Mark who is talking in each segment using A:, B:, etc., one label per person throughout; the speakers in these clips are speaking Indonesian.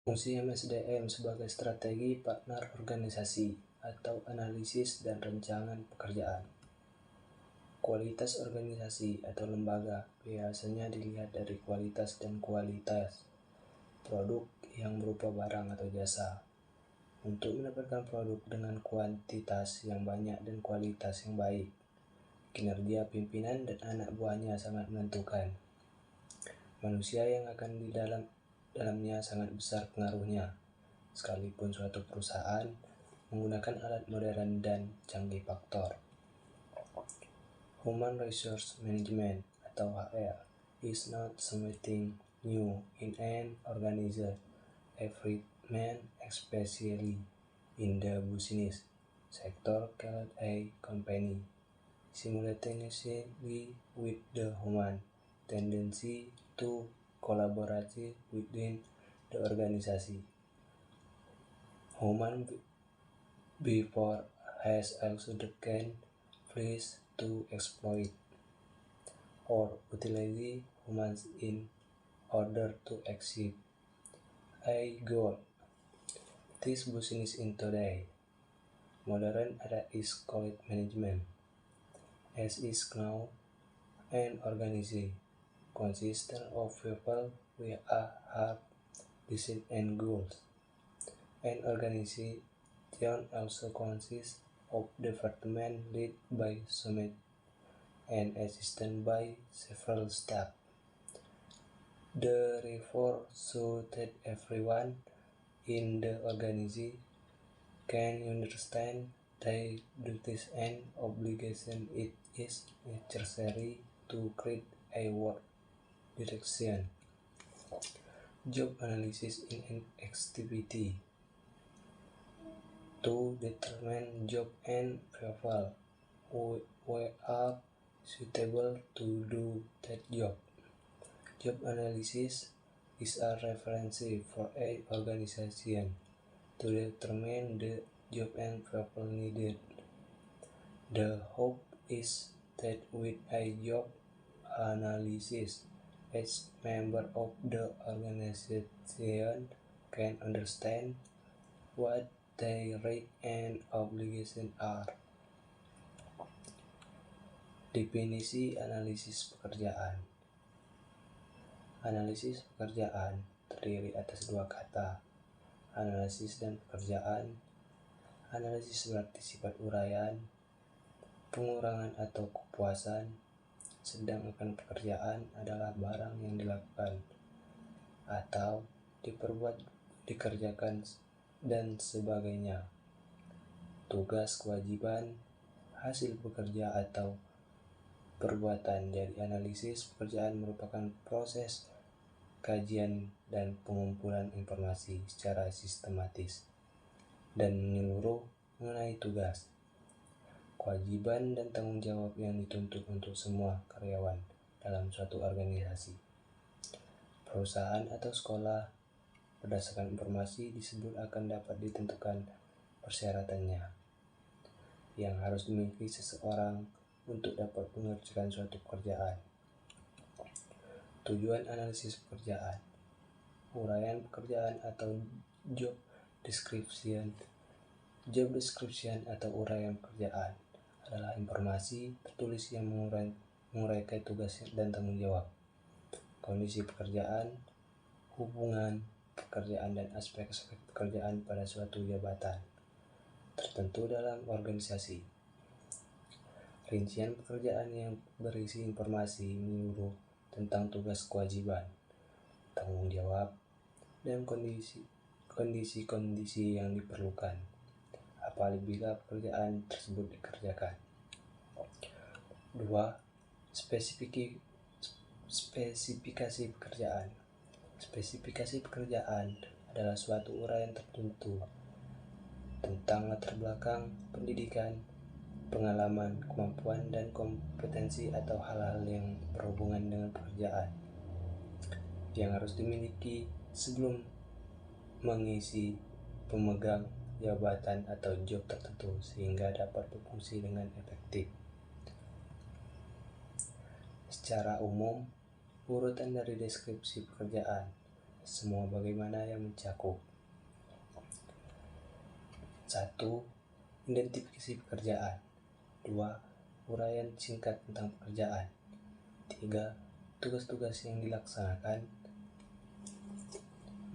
A: Fungsi MSDM sebagai strategi partner organisasi atau analisis dan rancangan pekerjaan. Kualitas organisasi atau lembaga biasanya dilihat dari kualitas dan kualitas produk yang berupa barang atau jasa. Untuk mendapatkan produk dengan kuantitas yang banyak dan kualitas yang baik, kinerja pimpinan dan anak buahnya sangat menentukan. Manusia yang akan di dalamnya sangat besar pengaruhnya, sekalipun suatu perusahaan menggunakan alat modern dan canggih faktor. Human Resource Management atau HR is not something new in an organization, especially in the business sector called a company, simultaneously with the human tendency to collaborate within the organization. Human before has also taken place to exploit or utilize humans in order to achieve a goal. This business in today modern era is called management, as is now an organization consisting of people with a have decided end goals. An organization also consists of departments led by some and assisted by several staff. The reform so that everyone in the organization can understand their duties and obligations. It is necessary to create a work direction. Job analysis in an activity to determine job and people who are suitable to do that job. Job analysis is a reference for an organization to determine the job and people needed. The hope is that with a job analysis, each member of the organization can understand what their rights and obligations are. Definisi analisis pekerjaan. Analisis pekerjaan terdiri atas dua kata, analisis dan pekerjaan. Analisis berarti sifat uraian, pengurangan atau kepuasan, sedangkan pekerjaan adalah barang yang dilakukan atau diperbuat, dikerjakan, dan sebagainya. Tugas, kewajiban, hasil bekerja atau perbuatan. Jadi analisis pekerjaan merupakan proses kajian dan pengumpulan informasi secara sistematis dan menyeluruh mengenai tugas, kewajiban dan tanggung jawab yang dituntut untuk semua karyawan dalam suatu organisasi, perusahaan atau sekolah. Berdasarkan informasi disebut akan dapat ditentukan persyaratannya yang harus dimiliki seseorang untuk dapat mengerjakan suatu pekerjaan. Tujuan analisis pekerjaan. Uraian pekerjaan atau job description. Job description atau uraian pekerjaan adalah informasi tertulis yang menguraikan tugas dan tanggung jawab, kondisi pekerjaan, hubungan pekerjaan dan aspek-aspek pekerjaan pada suatu jabatan tertentu dalam organisasi. Rincian pekerjaan yang berisi informasi menyeluruh tentang tugas, kewajiban, tanggung jawab, dan kondisi-kondisi yang diperlukan apabila pekerjaan tersebut dikerjakan. 2. Spesifikasi pekerjaan. Spesifikasi pekerjaan adalah suatu uraian tertentu tentang latar belakang, pendidikan, pengalaman, kemampuan, dan kompetensi atau hal-hal yang berhubungan dengan pekerjaan yang harus dimiliki sebelum mengisi pemegang jabatan atau job tertentu sehingga dapat berfungsi dengan efektif. Secara umum, urutan dari deskripsi pekerjaan semua bagaimana yang mencakup. 1. Identifikasi pekerjaan. 2. Uraian singkat tentang pekerjaan. 3. Tugas-tugas yang dilaksanakan.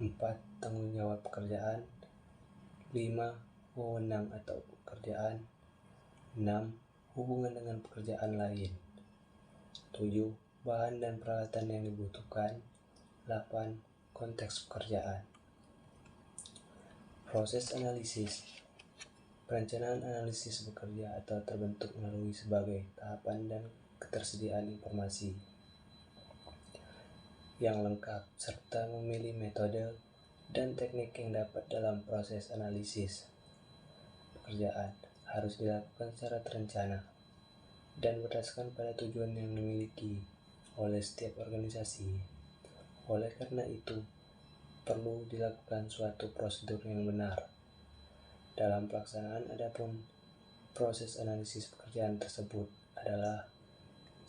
A: 4. Tanggung jawab pekerjaan. 5. Wewenang atau pekerjaan. 6. Hubungan dengan pekerjaan lain. 7. Bahan dan peralatan yang dibutuhkan. 8. Konteks pekerjaan. Proses analisis. Perencanaan analisis bekerja atau terbentuk melalui sebagai tahapan dan ketersediaan informasi yang lengkap serta memilih metode dan teknik yang dapat dalam proses analisis pekerjaan harus dilakukan secara terencana dan berdasarkan pada tujuan yang dimiliki oleh setiap organisasi. Oleh karena itu, perlu dilakukan suatu prosedur yang benar dalam pelaksanaan. Adapun proses analisis pekerjaan tersebut adalah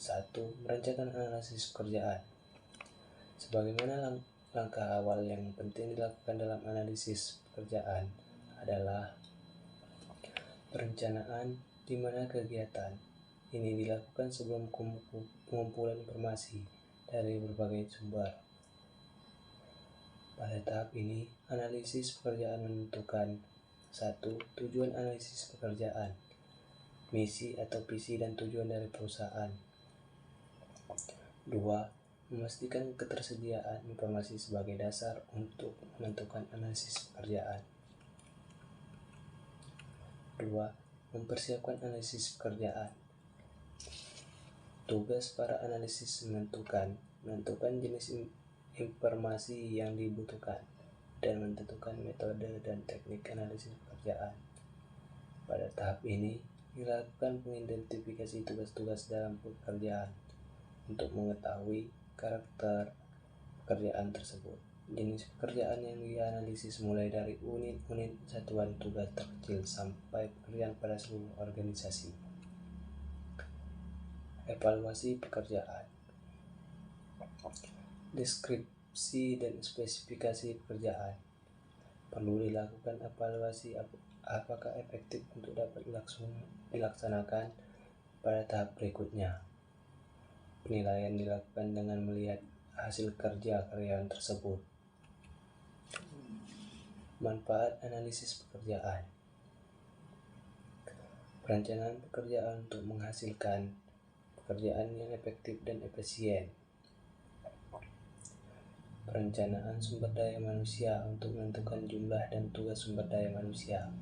A: 1. Merencanakan analisis pekerjaan. Sebagaimana langkah awal yang penting dilakukan dalam analisis pekerjaan adalah perencanaan, di mana kegiatan ini dilakukan sebelum pengumpulan informasi dari berbagai sumber. Pada tahap ini, analisis pekerjaan menentukan 1. Tujuan analisis pekerjaan, misi atau visi dan tujuan dari perusahaan. 2. Memastikan ketersediaan informasi sebagai dasar untuk menentukan analisis pekerjaan. 2. Mempersiapkan analisis pekerjaan. Tugas para analisis menentukan jenis informasi yang dibutuhkan dan menentukan metode dan teknik analisis pekerjaan. Pada tahap ini, dilakukan pengidentifikasi tugas-tugas dalam pekerjaan untuk mengetahui karakter pekerjaan tersebut. Jenis pekerjaan yang dianalisis mulai dari unit-unit satuan tugas terkecil sampai pekerjaan pada seluruh organisasi. Evaluasi pekerjaan. Deskripsi dan spesifikasi pekerjaan. Perlu dilakukan evaluasi apakah efektif untuk dapat dilaksanakan pada tahap berikutnya. Penilaian dilakukan dengan melihat hasil kerja karyawan tersebut. Manfaat analisis pekerjaan. Perencanaan pekerjaan untuk menghasilkan pekerjaan yang efektif dan efisien. Perencanaan sumber daya manusia untuk menentukan jumlah dan tugas sumber daya manusia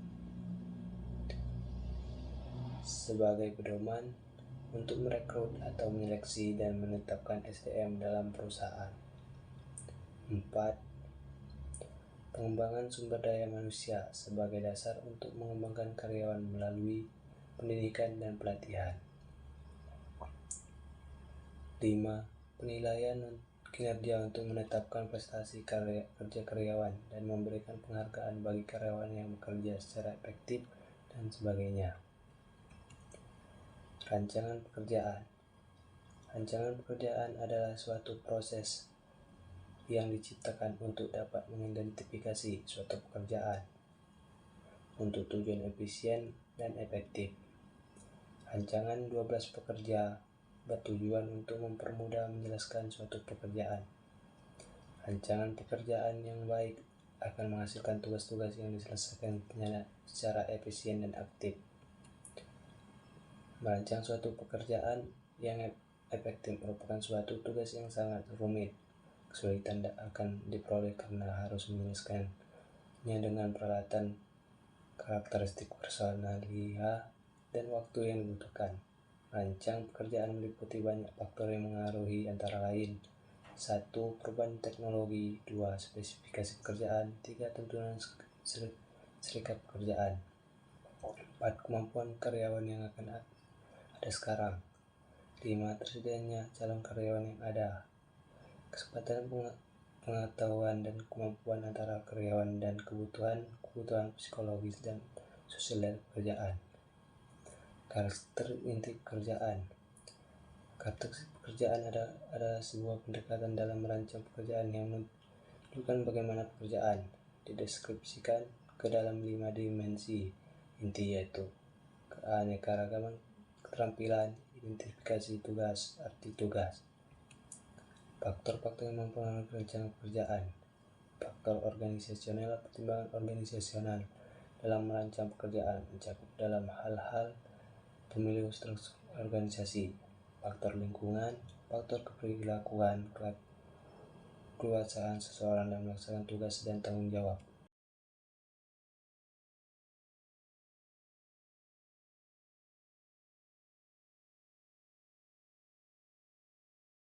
A: sebagai pedoman untuk merekrut atau menyeleksi dan menetapkan SDM dalam perusahaan. 4. Pengembangan sumber daya manusia sebagai dasar untuk mengembangkan karyawan melalui pendidikan dan pelatihan. 5. Penilaian kinerja untuk menetapkan prestasi kerja karyawan dan memberikan penghargaan bagi karyawan yang bekerja secara efektif dan sebagainya. Rancangan pekerjaan. Rancangan pekerjaan adalah suatu proses yang diciptakan untuk dapat mengidentifikasi suatu pekerjaan untuk tujuan efisien dan efektif. Rancangan 12 pekerja bertujuan untuk mempermudah menjelaskan suatu pekerjaan. Rancangan pekerjaan yang baik akan menghasilkan tugas-tugas yang diselesaikan secara efisien dan aktif. Merancang suatu pekerjaan yang efektif merupakan suatu tugas yang sangat rumit. Kesulitan akan diperoleh karena harus menyelesaikannya dengan peralatan, karakteristik personalia, dan waktu yang dibutuhkan. Rancang pekerjaan meliputi banyak faktor yang mengaruhi antara lain 1. Perubahan teknologi. 2. Spesifikasi pekerjaan. 3. Tuntutan serikat pekerjaan. 4. Kemampuan karyawan yang akan ada sekarang. 5. Tersedianya calon karyawan yang ada. Kesempatan pengetahuan dan kemampuan antara karyawan dan kebutuhan psikologis dan sosial dari pekerjaan. Karakter inti pekerjaan. Karakter pekerjaan adalah sebuah pendekatan dalam merancang pekerjaan yang Tunjukkan bagaimana pekerjaan dideskripsikan ke dalam 5 dimensi inti, yaitu keanekaragaman keterampilan, identifikasi tugas, arti tugas, faktor-faktor yang mempengaruhi rencana pekerjaan, faktor organisasional, pertimbangan organisasional dalam merancang pekerjaan mencakup dalam hal-hal pemilih struktur organisasi, faktor lingkungan, faktor keperilakuan, keluasaan seseorang dalam melaksanakan tugas dan tanggung jawab.